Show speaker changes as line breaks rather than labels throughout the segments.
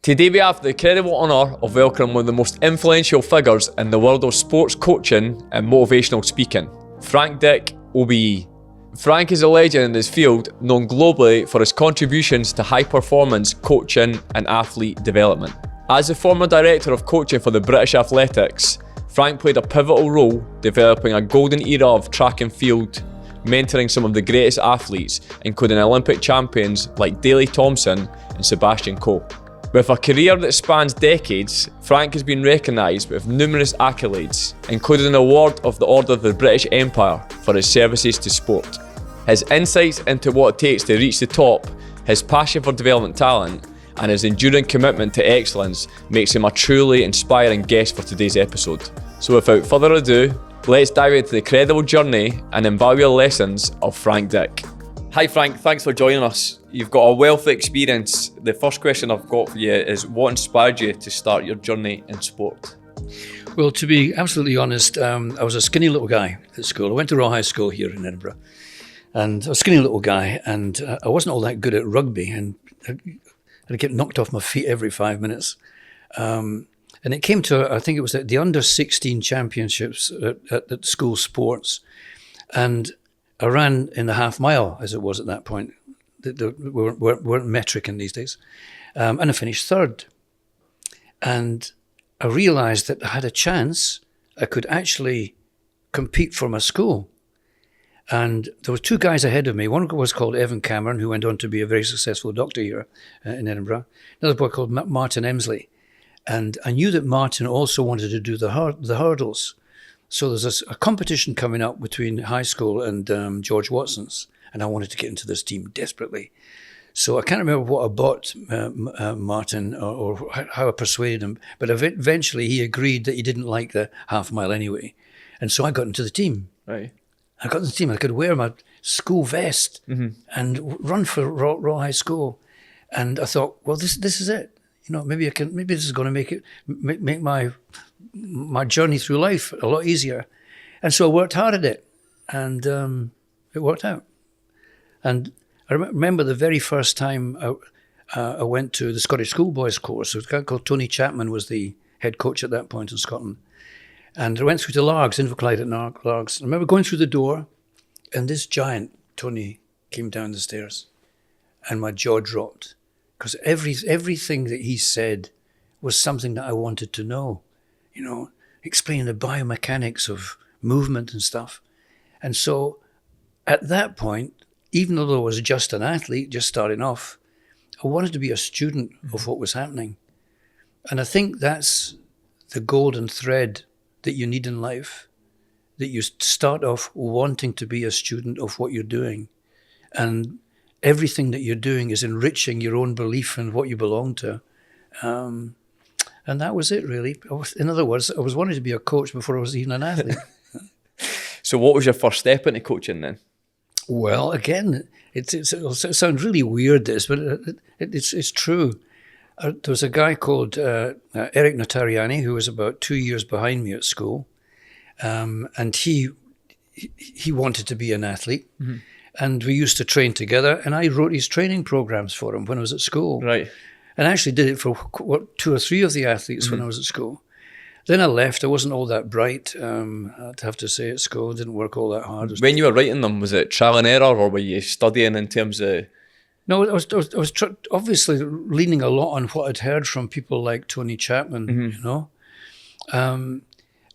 Today we have the incredible honour of welcoming one of the most influential figures in the world of sports coaching and motivational speaking, Frank Dick OBE. Frank is a legend in his field, known globally for his contributions to high performance coaching and athlete development. As the former director of coaching for the British Athletics, Frank played a pivotal role developing a golden era of track and field, mentoring some of the greatest athletes, including Olympic champions like Daley Thompson and Sebastian Coe. With a career that spans decades, Frank has been recognised with numerous accolades, including an award of the Order of the British Empire for his services to sport. His insights into what it takes to reach the top, his passion for development talent, and his enduring commitment to excellence makes him a truly inspiring guest for today's episode. So without further ado, let's dive into the incredible journey and invaluable lessons of Frank Dick. Hi Frank, thanks for joining us. You've got a wealth of experience. The first question I've got for you is, what inspired you to start your journey in sport?
Well, to be absolutely honest, I was a skinny little guy at school. I went to Royal High School here in Edinburgh, and I was a skinny little guy, and I wasn't all that good at rugby, and I'd get knocked off my feet every 5 minutes. And it came to, I think it was the under-16 championships at school sports, and I ran in the half mile, as it was at that point. They weren't metric in these days. And I finished third. And I realised that I had a chance. I could actually compete for my school. And there were two guys ahead of me. One was called Evan Cameron, who went on to be a very successful doctor here in Edinburgh. Another boy called Martin Emsley. And I knew that Martin also wanted to do the hurdles. So there's a competition coming up between high school and George Watson's, and I wanted to get into this team desperately. So I can't remember what I bought Martin or how I persuaded him, but eventually he agreed that he didn't like the half mile anyway. And so I got into the team.
Right.
I got into the team. I could wear my school vest and run for Royal High School. And I thought, well, this is it. You know, maybe this is going to make my journey through life a lot easier. And so I worked hard at it, and it worked out. And I remember the very first time I went to the Scottish Schoolboys course. A guy called Tony Chapman was the head coach at that point in Scotland. And I went through to Largs, Inverclyde at Largs. I remember going through the door, and this giant, Tony, came down the stairs, and my jaw dropped. Because everything that he said was something that I wanted to know, you know, explaining the biomechanics of movement and stuff. And so at that point, even though I was just an athlete, just starting off, I wanted to be a student of what was happening. And I think that's the golden thread that you need in life, that you start off wanting to be a student of what you're doing. And everything that you're doing is enriching your own belief in what you belong to. And that was it, really. In other words, I was wanting to be a coach before I was even an athlete.
So what was your first step into coaching then?
Well, again, it sounds really weird, this, but it's true. There was a guy called Eric Notariani, who was about 2 years behind me at school. And he wanted to be an athlete. Mm-hmm. And we used to train together, and I wrote his training programs for him when I was at school. Right. And I actually did it for 2 or 3 of the athletes when I was at school. Then I left. I wasn't all that bright, I'd have to say, at school. Didn't work all that hard.
When you were writing them, was it trial and error, or were you studying in terms of...
No, I was obviously leaning a lot on what I'd heard from people like Tony Chapman, you know.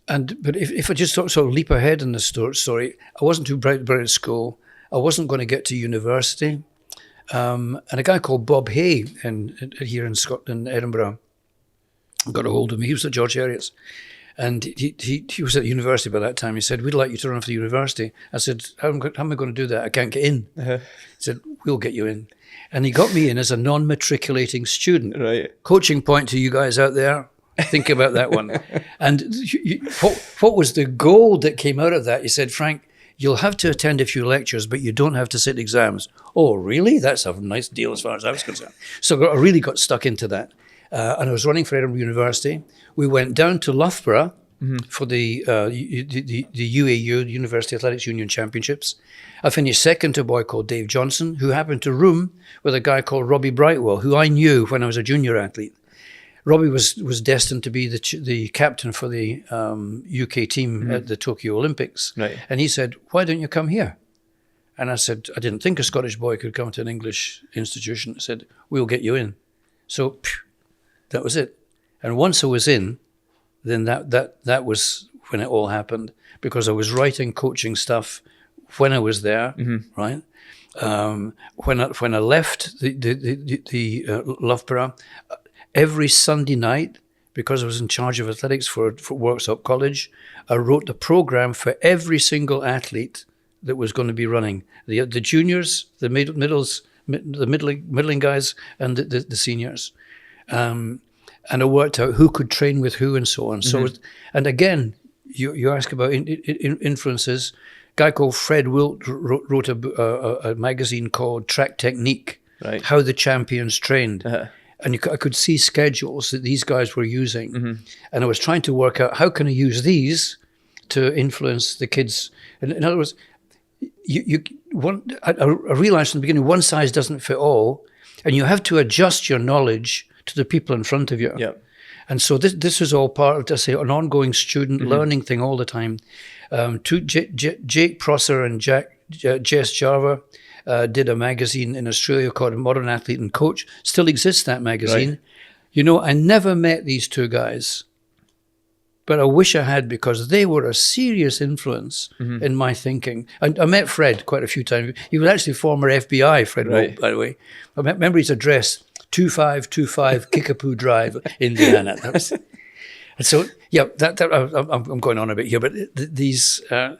But if I just sort of leap ahead in the story, I wasn't too bright at school. I wasn't going to get to university. And a guy called Bob Hay here in Scotland, Edinburgh, got a hold of me. He was at George Heriot's. And he was at university by that time. He said, we'd like you to run for the university. I said, how am I going to do that? I can't get in. He said, we'll get you in. And he got me in as a non-matriculating student. Right. Coaching point to you guys out there. Think about that one. And what was the gold that came out of that? He said, Frank, you'll have to attend a few lectures, but you don't have to sit exams. Oh, really? That's a nice deal as far as I was concerned. So I really got stuck into that. And I was running for Edinburgh University. We went down to Loughborough for the UAU, University Athletics Union Championships. I finished second to a boy called Dave Johnson, who happened to room with a guy called Robbie Brightwell, who I knew when I was a junior athlete. Robbie was destined to be the captain for the UK team at the Tokyo Olympics.
Right.
And he said, "Why don't you come here?" And I said, I didn't think a Scottish boy could come to an English institution. I said, "We'll get you in." So that was it. And once I was in, then that was when it all happened, because I was writing coaching stuff when I was there, right? When I left the Loughborough, every Sunday night, because I was in charge of athletics for Worksop College, I wrote the program for every single athlete that was going to be running. The juniors, the middling guys, and the seniors. And I worked out who could train with who and so on. So, and again, you ask about influences. A guy called Fred Wilt wrote a magazine called Track Technique,
right.
How the Champions Trained. And I could see schedules that these guys were using. And I was trying to work out, how can I use these to influence the kids? And in other words, I realized from the beginning, one size doesn't fit all, and you have to adjust your knowledge to the people in front of you.
Yep.
And so this is all part of, just say, an ongoing student learning thing all the time. Jake Prosser and Jess Jarver did a magazine in Australia called Modern Athlete and Coach. Still exists, that magazine. Right. You know, I never met these two guys, but I wish I had, because they were a serious influence in my thinking. And I met Fred quite a few times. He was actually former FBI, Fred Wilt, by the way. I remember his address, 2525 Kickapoo Drive, Indiana. And so, yeah, I'm going on a bit here, but these, I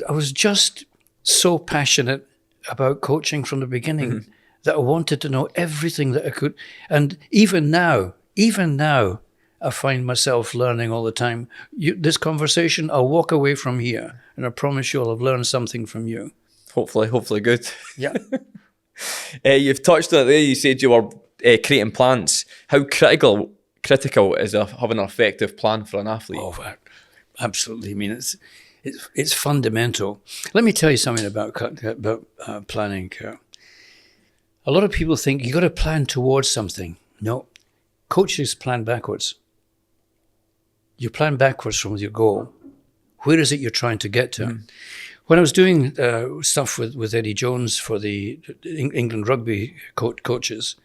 was just so passionate about coaching from the beginning that I wanted to know everything that I could. And even now, I find myself learning all the time. This conversation, I'll walk away from here, and I promise you I'll have learned something from you.
Hopefully good.
Yeah.
You've touched on it there. You said you were creating plans. How critical is having an effective plan for an athlete?
Oh, absolutely. I mean, it's fundamental. Let me tell you something about planning, Kurt. A lot of people think you got to plan towards something. No, coaches plan backwards. You plan backwards from your goal. Where is it you're trying to get to? When I was doing stuff with Eddie Jones for the England Rugby coaches,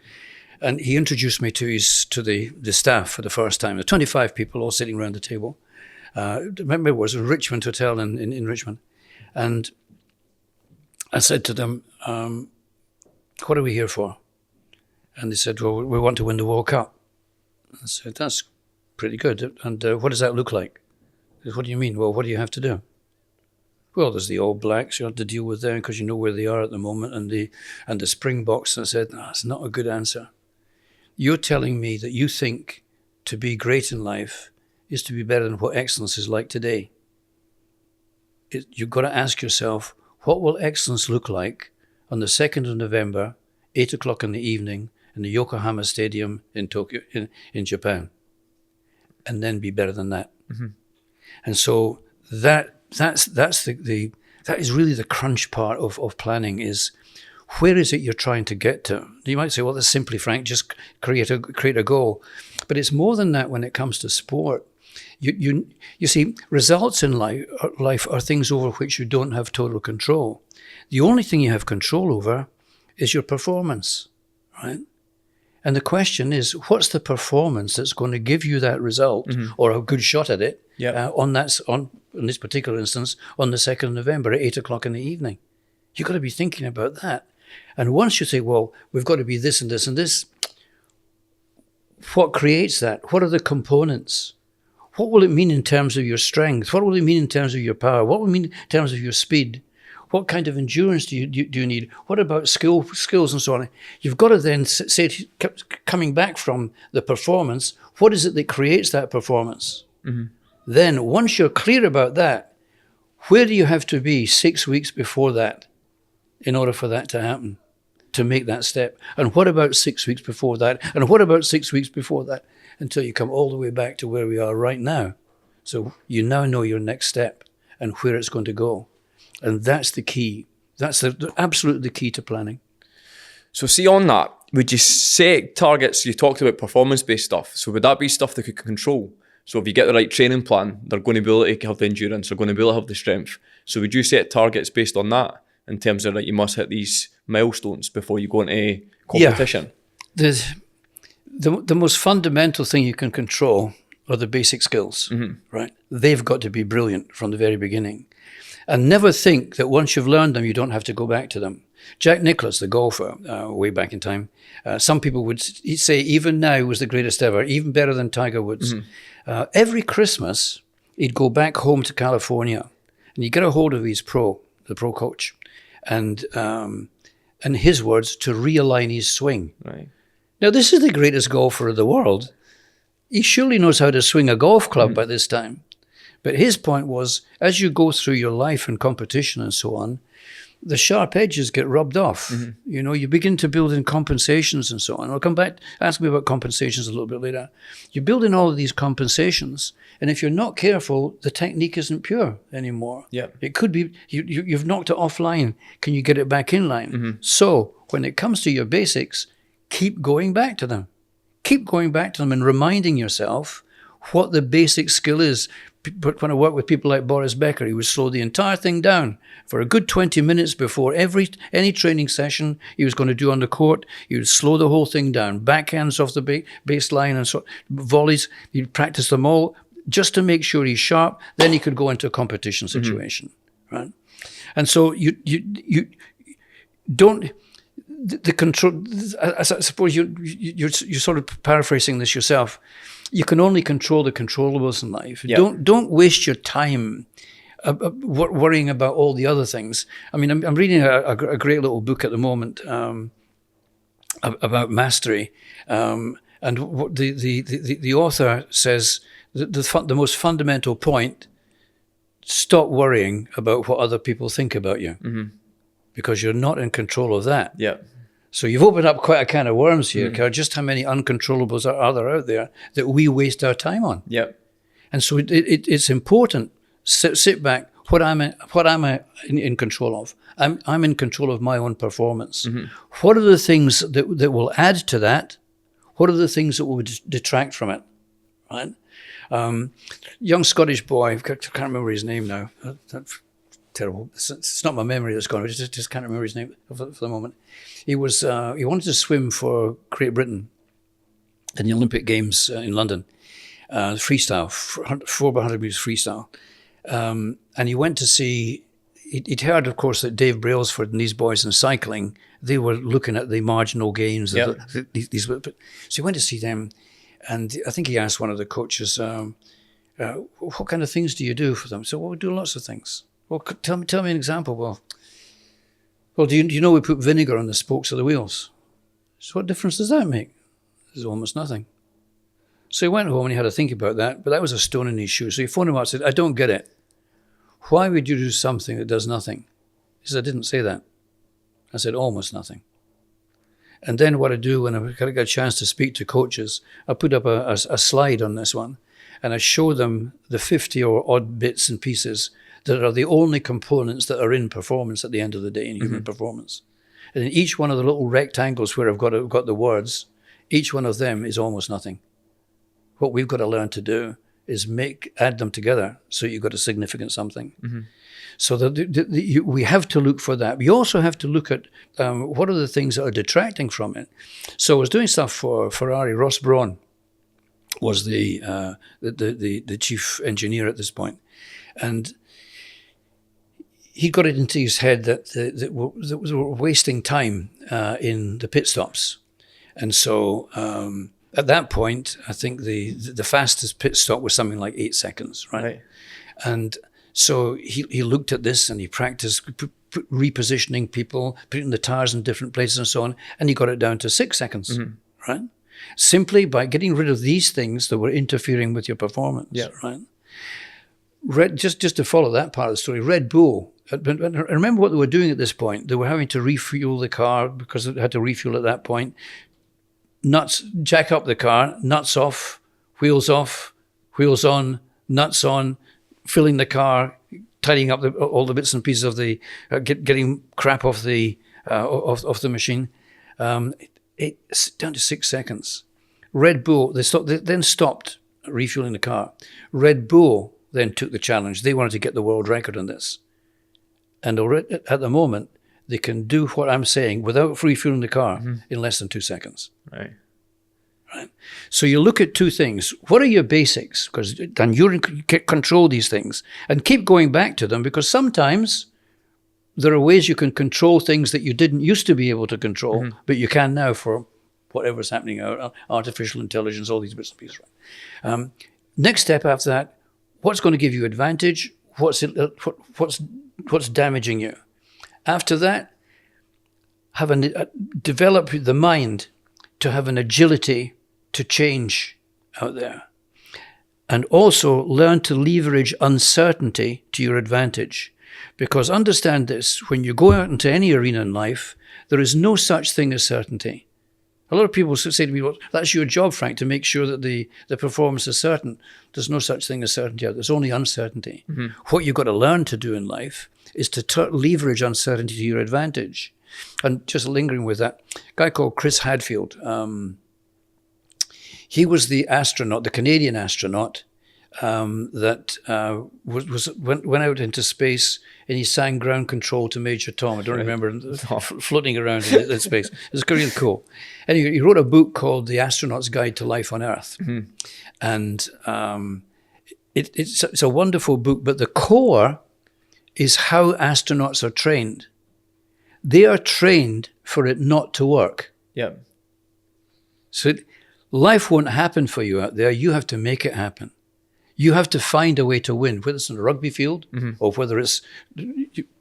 and he introduced me to the staff for the first time. There were 25 people all sitting around the table. Remember, it was a Richmond Hotel in Richmond. And I said to them, what are we here for? And they said, well, we want to win the World Cup. I said, that's pretty good. And what does that look like? Said, what do you mean? Well, what do you have to do? Well, there's the All Blacks you have to deal with there, because you know where they are at the moment, and the Springboks. And I said, no, that's not a good answer. You're telling me that you think to be great in life is to be better than what excellence is like today. You've got to ask yourself, what will excellence look like on the 2nd of November, 8 o'clock in the evening, in the Yokohama Stadium in Tokyo, in Japan, and then be better than that. And so that is really the crunch part of planning, is where is it you're trying to get to? You might say, well, that's simply, Frank, just create a goal. But it's more than that when it comes to sport. You see, results in life are things over which you don't have total control. The only thing you have control over is your performance, right? And the question is, what's the performance that's going to give you that result, or a good shot at it, in this particular instance, on the 2nd of November at 8 o'clock in the evening? You've got to be thinking about that. And once you say, well, we've got to be this and this and this, what creates that? What are the components? What will it mean in terms of your strength? What will it mean in terms of your power? What will it mean in terms of your speed? What kind of endurance do you need? What about skills and so on? You've got to then say, coming back from the performance, what is it that creates that performance? Then, once you're clear about that, where do you have to be 6 weeks before that in order for that to happen, to make that step? And what about 6 weeks before that? And what about 6 weeks before that? Until you come all the way back to where we are right now. So you now know your next step and where it's going to go. And that's the key. That's absolutely the key to planning.
So see on that, would you set targets? You talked about performance-based stuff. So would that be stuff that could control? So if you get the right training plan, they're going to be able to have the endurance, they're going to be able to have the strength. So would you set targets based on that in terms of, like, you must hit these milestones before you go into competition?
Yeah. The most fundamental thing you can control are the basic skills, right? They've got to be brilliant from the very beginning. And never think that once you've learned them, you don't have to go back to them. Jack Nicklaus, the golfer, way back in time, some people would say even now was the greatest ever, even better than Tiger Woods. Every Christmas, he'd go back home to California and he'd get a hold of the pro coach, and his words, to realign his swing.
Right.
Now, this is the greatest golfer of the world. He surely knows how to swing a golf club by this time. But his point was, as you go through your life and competition and so on, the sharp edges get rubbed off. You know, you begin to build in compensations and so on. I'll come back, ask me about compensations a little bit later. You build in all of these compensations, and if you're not careful, the technique isn't pure anymore.
Yeah.
It could be, you've knocked it offline. Can you get it back in line? So when it comes to your basics, keep going back to them. Keep going back to them and reminding yourself what the basic skill is. But when I work with people like Boris Becker, he would slow the entire thing down for a good 20 minutes before any training session he was going to do on the court. He would slow the whole thing down, backhands off the baseline and so volleys. He'd practice them all just to make sure he's sharp. Then he could go into a competition situation, right? And so you don't. The control. I suppose you're sort of paraphrasing this yourself. You can only control the controllables in life. Yep. Don't waste your time worrying about all the other things. I mean, I'm reading a great little book at the moment about mastery, and what the author says the most fundamental point: stop worrying about what other people think about you, because you're not in control of that.
Yeah.
So you've opened up quite a can of worms here, Carl. Just how many uncontrollables are there out there that we waste our time on?
Yep.
And so it's important. Sit back. What am I in control of? I'm in control of my own performance. What are the things that will add to that? What are the things that will detract from it? Right? Young Scottish boy, I can't remember his name now. That's terrible. It's not my memory that's gone. I just can't remember his name for the moment. He wanted to swim for Great Britain in the Olympic Games in London, freestyle, 4x100 meters freestyle. And he went to see, he'd heard, of course, that Dave Brailsford and these boys in cycling, they were looking at the marginal gains.
Yep.
So he went to see them, and I think he asked one of the coaches, what kind of things do you do for them? So, well, we do lots of things. Well, tell me an example. Well, do you know we put vinegar on the spokes of the wheels? So what difference does that make? There's almost nothing. So he went home and he had to think about that, but that was a stone in his shoe. So he phoned him up and said, I don't get it. Why would you do something that does nothing? He said, I didn't say that. I said, almost nothing. And then what I do when I get a chance to speak to coaches, I put up a slide on this one, and I show them the 50 or odd bits and pieces that are the only components that are in performance at the end of the day, in human performance. And in each one of the little rectangles where I've got the words, each one of them is almost nothing. What we've got to learn to do is add them together so you've got a significant something. So we have to look for that. We also have to look at what are the things that are detracting from it. So I was doing stuff for Ferrari. Ross Brawn was the chief engineer at this point, and he got it into his head that we're wasting time in the pit stops. And so at that point, I think the fastest pit stop was something like 8 seconds, right? And so he looked at this and he practiced repositioning people, putting the tires in different places and so on, and he got it down to 6 seconds, right? Simply by getting rid of these things that were interfering with your performance, right? Just to follow that part of the story, Red Bull, I remember what they were doing at this point. They were having to refuel the car because it had to refuel at that point. Nuts, jack up the car, nuts off, wheels on, nuts on, filling the car, tidying up all the bits and pieces of the, getting crap off the machine. down to 6 seconds. Red Bull, they then stopped refueling the car. Red Bull then took the challenge. They wanted to get the world record on this. And already, at the moment, they can do what I'm saying without refueling the car in less than 2 seconds.
Right.
So you look at two things. What are your basics? Because then you control these things. And keep going back to them, because sometimes there are ways you can control things that you didn't used to be able to control, but you can now for whatever's happening out, artificial intelligence, all these bits and pieces. Next step after that, what's going to give you advantage? What's damaging you? After that, develop the mind to have an agility to change out there. And also learn to leverage uncertainty to your advantage. Because understand this, when you go out into any arena in life, there is no such thing as certainty. A lot of people say to me, well, that's your job, Frank, to make sure that the performance is certain. There's no such thing as certainty. There's only uncertainty. What you've got to learn to do in life is to leverage uncertainty to your advantage. And just lingering with that, a guy called Chris Hadfield, he was the astronaut, the Canadian astronaut, that went out into space, and he sang ground control to Major Tom. I don't remember floating around in space. It was really cool. And he wrote a book called The Astronaut's Guide to Life on Earth. And it's a wonderful book, but the core is how astronauts are trained. They are trained for it not to work.
Yeah.
So life won't happen for you out there. You have to make it happen. You have to find a way to win, whether it's in a rugby field or whether it's,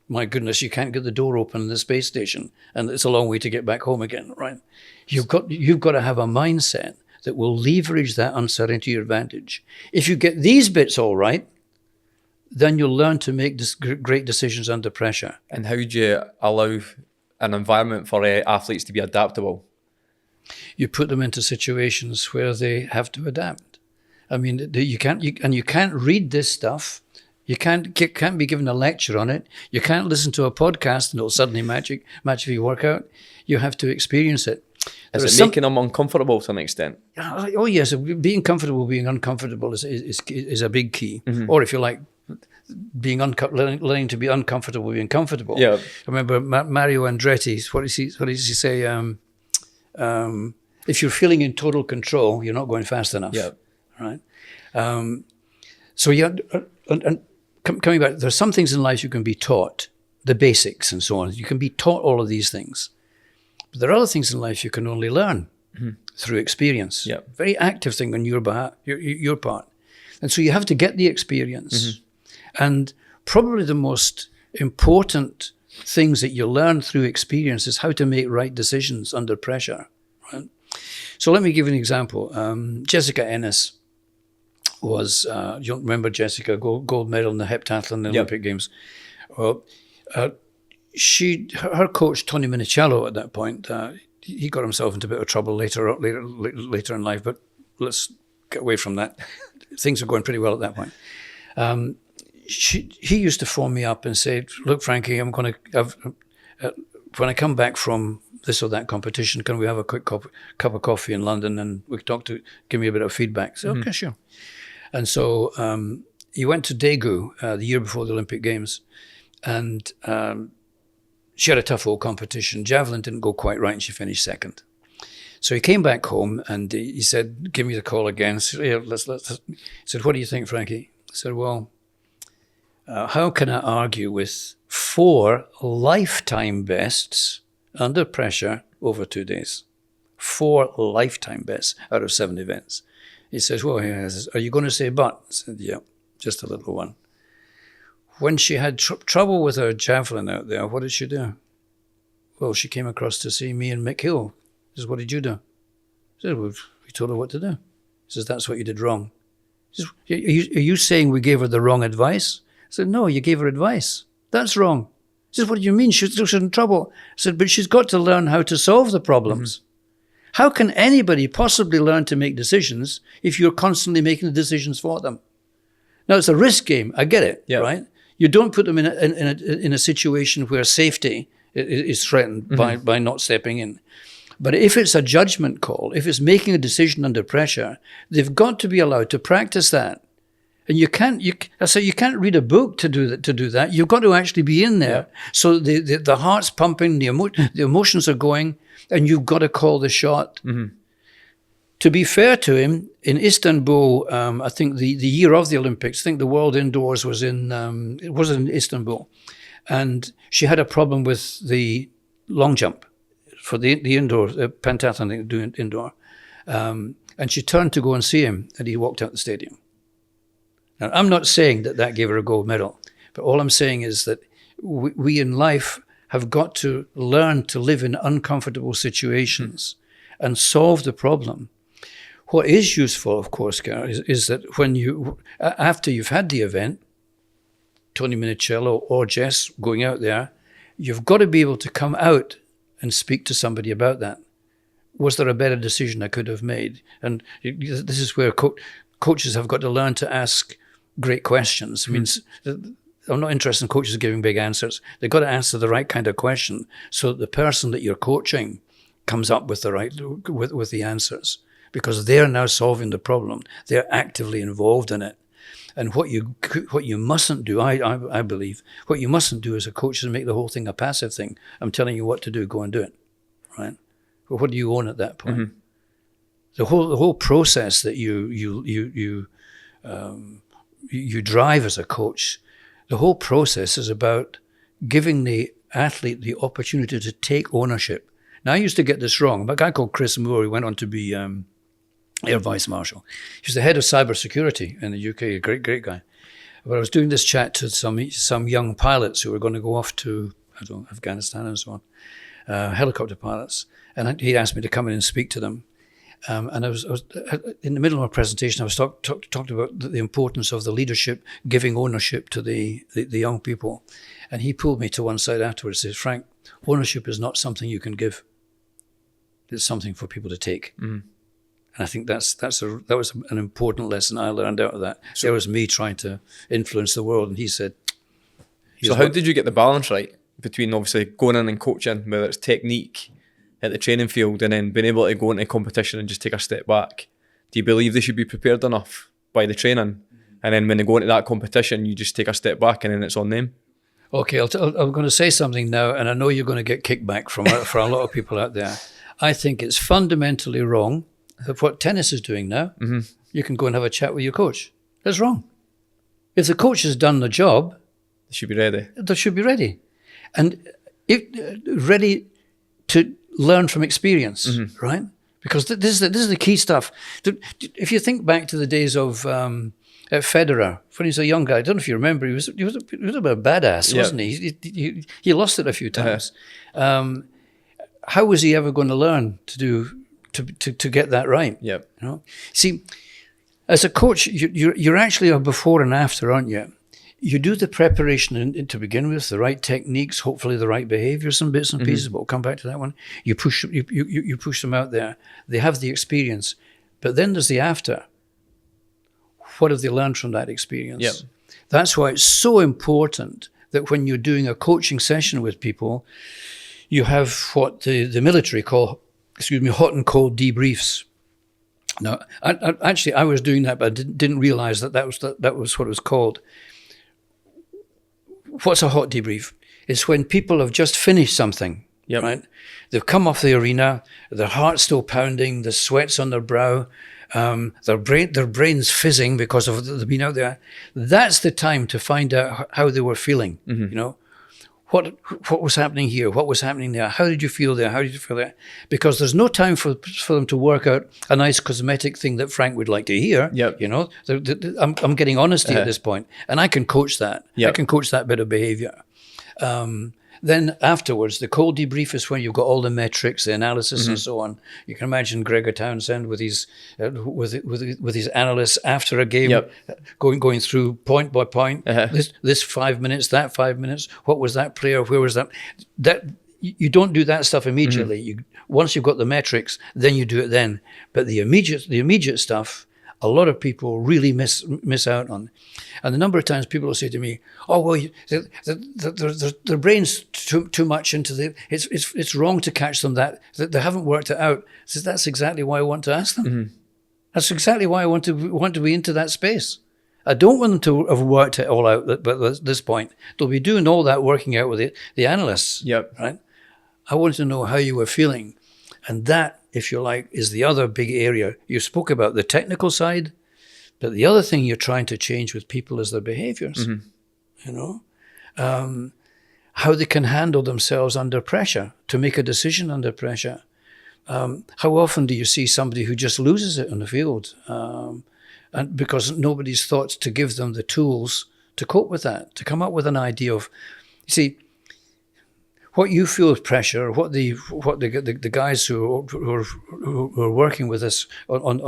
my goodness, you can't get the door open in the space station and it's a long way to get back home again, right? You've got to have a mindset that will leverage that uncertainty to your advantage. If you get these bits all right, then you'll learn to make great decisions under pressure.
And how do you allow an environment for athletes to be adaptable?
You put them into situations where they have to adapt. I mean, you can't read this stuff. You can't be given a lecture on it. You can't listen to a podcast and it'll suddenly match your workout. You have to experience it.
Is it making them uncomfortable to an extent?
Oh yes, being comfortable, being uncomfortable is a big key. Or if you like, learning to be uncomfortable, being comfortable.
Yeah.
I remember Mario Andretti. What does he say? If you're feeling in total control, you're not going fast enough.
Yeah.
Right. So yeah, and coming back, there's some things in life you can be taught, the basics and so on. You can be taught all of these things. But there are other things in life you can only learn through experience.
Yeah.
Very active thing on your part. And so you have to get the experience. And probably the most important things that you learn through experience is how to make right decisions under pressure. Right? So let me give you an example. Jessica Ennis was, you don't remember Jessica, gold medal in the heptathlon in the Olympic Games. Well, her coach, Tony Minichiello, at that point, he got himself into a bit of trouble later in life, but let's get away from that. Things were going pretty well at that point. He used to phone me up and say, look, Frankie, I'm going to have, when I come back from this or that competition, can we have a quick cup of coffee in London and we can give me a bit of feedback? So, okay, sure. And so he went to Daegu the year before the Olympic Games, and she had a tough old competition. Javelin didn't go quite right and she finished second. So he came back home and he said, give me the call again. I said, yeah, let's. He said, what do you think, Frankie? I said, well, how can I argue with 4 lifetime bests under pressure over 2 days? 4 lifetime bests out of 7 events. He says, well, are you going to say but? I said, yeah, just a little one. When she had trouble with her javelin out there, what did she do? Well, she came across to see me and Mick Hill. He says, what did you do? I said, well, we told her what to do. He says, that's what you did wrong. He says, are you saying we gave her the wrong advice? I said, no, you gave her advice. That's wrong. He says, what do you mean? She's in trouble. I said, but she's got to learn how to solve the problems. How can anybody possibly learn to make decisions if you're constantly making the decisions for them? Now, it's a risk game. I get it, right? You don't put them in a situation where safety is threatened by not stepping in. But if it's a judgment call, if it's making a decision under pressure, they've got to be allowed to practice that. And you can't read a book to do that. You've got to actually be in there. Yeah. So the heart's pumping, the emotions are going, and you've got to call the shot. Mm-hmm. To be fair to him, in Istanbul, I think the year of the Olympics, I think the World Indoors was in Istanbul, and she had a problem with the long jump for the indoor pentathlon, doing indoor, and she turned to go and see him, and he walked out the stadium. Now, I'm not saying that gave her a gold medal, but all I'm saying is that we in life have got to learn to live in uncomfortable situations and solve the problem. What is useful, of course, Gar, is that when after you've had the event, Tony Minicello or Jess going out there, you've got to be able to come out and speak to somebody about that. Was there a better decision I could have made? And this is where coaches have got to learn to ask great questions. I mean, I'm not interested in coaches giving big answers. They've got to answer the right kind of question so that the person that you're coaching comes up with with the answers, because they're now solving the problem. They're actively involved in it. And what you mustn't do, I believe, what you mustn't do as a coach is make the whole thing a passive thing. I'm telling you what to do, go and do it, right? But what do you own at that point? Mm-hmm. The whole process that you drive as a coach, the whole process is about giving the athlete the opportunity to take ownership. Now, I used to get this wrong. A guy called Chris Moore, who went on to be Air Vice Marshal. He was the head of cybersecurity in the UK, a great guy. But I was doing this chat to some young pilots who were going to go off to, Afghanistan and so on, helicopter pilots. And he asked me to come in and speak to them. And I was in the middle of my presentation, I was talking about the importance of the leadership, giving ownership to the young people. And he pulled me to one side afterwards and said, Frank, ownership is not something you can give. It's something for people to take. Mm. And I think that was an important lesson I learned out of that. So it was me trying to influence the world. And he said...
So how did you get the balance right between obviously going in and coaching, whether it's technique at the training field, and then being able to go into competition and just take a step back? Do you believe they should be prepared enough by the training? And then when they go into that competition, you just take a step back and then it's on them?
Okay, I'm going to say something now, and I know you're going to get kickback from a lot of people out there. I think it's fundamentally wrong of what tennis is doing now. Mm-hmm. You can go and have a chat with your coach. That's wrong. If the coach has done the job...
They should be ready.
They should be ready. And ready to learn from experience, mm-hmm. right? Because this is the key stuff. If you think back to the days of Federer, when he was a young guy, I don't know if you remember, he was a bit of a badass, wasn't he? He lost it a few times. Uh-huh. How was he ever going to learn to get that right?
Yep.
You know? See, as a coach, you're actually a before and after, aren't you? You do the preparation to begin with, the right techniques, hopefully the right behaviours and bits and pieces, mm-hmm. but we'll come back to that one. You push them out there. They have the experience. But then there's the after. What have they learned from that experience?
Yep.
That's why it's so important that when you're doing a coaching session with people, you have what the military call, hot and cold debriefs. Now, I was doing that, but I didn't realise that was what it was called. What's a hot debrief? It's when people have just finished something, yep. right? They've come off the arena, their heart's still pounding, the sweat's on their brow, their brain's fizzing because of they've been out there. That's the time to find out how they were feeling, mm-hmm. you know? What was happening here? What was happening there? How did you feel there? How did you feel there? Because there's no time for them to work out a nice cosmetic thing that Frank would like to hear.
Yep.
You know, I'm getting honesty at this point, and I can coach that. Yep. I can coach that bit of behaviour. Then afterwards, the cold debrief is when you've got all the metrics, the analysis, mm-hmm. and so on. You can imagine Gregor Townsend with his analysts after a game, yep. going through point by point. Uh-huh. This 5 minutes, that 5 minutes. What was that player? Where was that? That you don't do that stuff immediately. Mm-hmm. Once you've got the metrics, then you do it then. But the immediate stuff, a lot of people really miss out on. And the number of times people will say to me, "Oh, well, their brain's too much into the. It's wrong to catch them that they haven't worked it out." I says, that's exactly why I want to ask them.
Mm-hmm.
That's exactly why I want to be into that space. I don't want them to have worked it all out at this point. They'll be doing all that working out with the analysts.
Yep.
Right. I want to know how you were feeling, and that, if you like, is the other big area. You spoke about the technical side, but the other thing you're trying to change with people is their behaviors. Mm-hmm. You know, how they can handle themselves under pressure, to make a decision under pressure. How often do you see somebody who just loses it on the field, and because nobody's thought to give them the tools to cope with that, to come up with an idea of, you see, what you feel is pressure, what the guys who are working with us on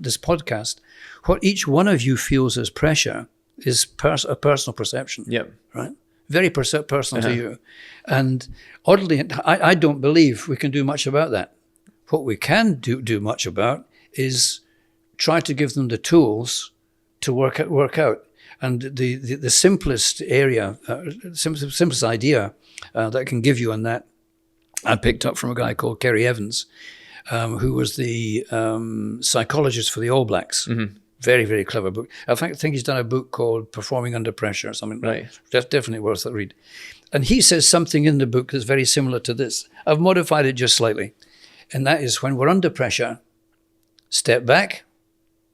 this podcast, what each one of you feels as pressure is a personal perception.
Yep.
Right. Very personal to you, and oddly, I don't believe we can do much about that. What we can do much about is try to give them the tools to work out. And the simplest area, simplest idea that I can give you on that, I picked up from a guy called Kerry Evans, who was the psychologist for the All Blacks. Mm-hmm. Very, very clever book. I think he's done a book called Performing Under Pressure or something. Right. That's definitely worth a read. And he says something in the book that's very similar to this. I've modified it just slightly. And that is, when we're under pressure, step back,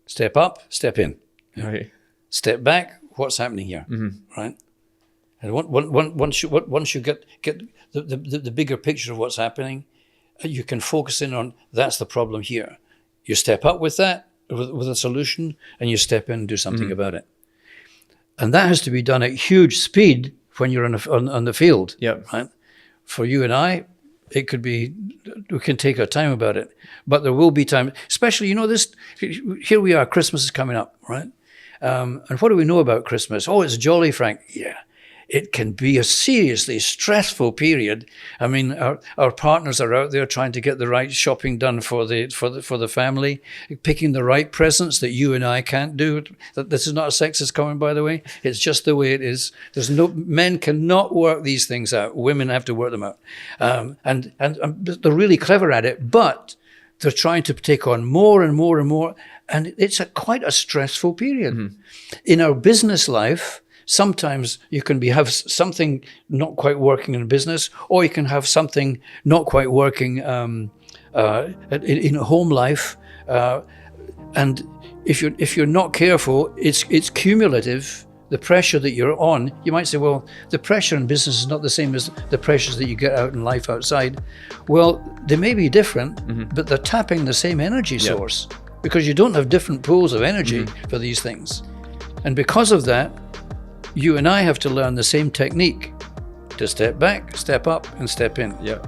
step up, step in.
Right.
Step back, what's happening here, right? And once you get the bigger picture of what's happening, you can focus in on, that's the problem here. You step up with that, with a solution, and you step in and do something about it. And that has to be done at huge speed when you're on the field.
Yep.
Right? For you and I, it could be, we can take our time about it, but there will be time, especially, here we are, Christmas is coming up, right? And what do we know about Christmas? Oh, it's jolly, Frank. Yeah. It can be a seriously stressful period. I mean, our partners are out there trying to get the right shopping done for the family, picking the right presents that you and I can't do. This is not a sexist comment, by the way. It's just the way it is. Men cannot work these things out. Women have to work them out. And they're really clever at it, but they're trying to take on more and more and more. And it's quite a stressful period. Mm-hmm. In our business life, sometimes you can have something not quite working in business, or you can have something not quite working in home life. And if you're not careful, it's cumulative. The pressure that you're on, you might say, well, the pressure in business is not the same as the pressures that you get out in life outside. Well, they may be different, but they're tapping the same energy source, because you don't have different pools of energy for these things. And because of that, you and I have to learn the same technique to step back, step up, and step in.
Yeah.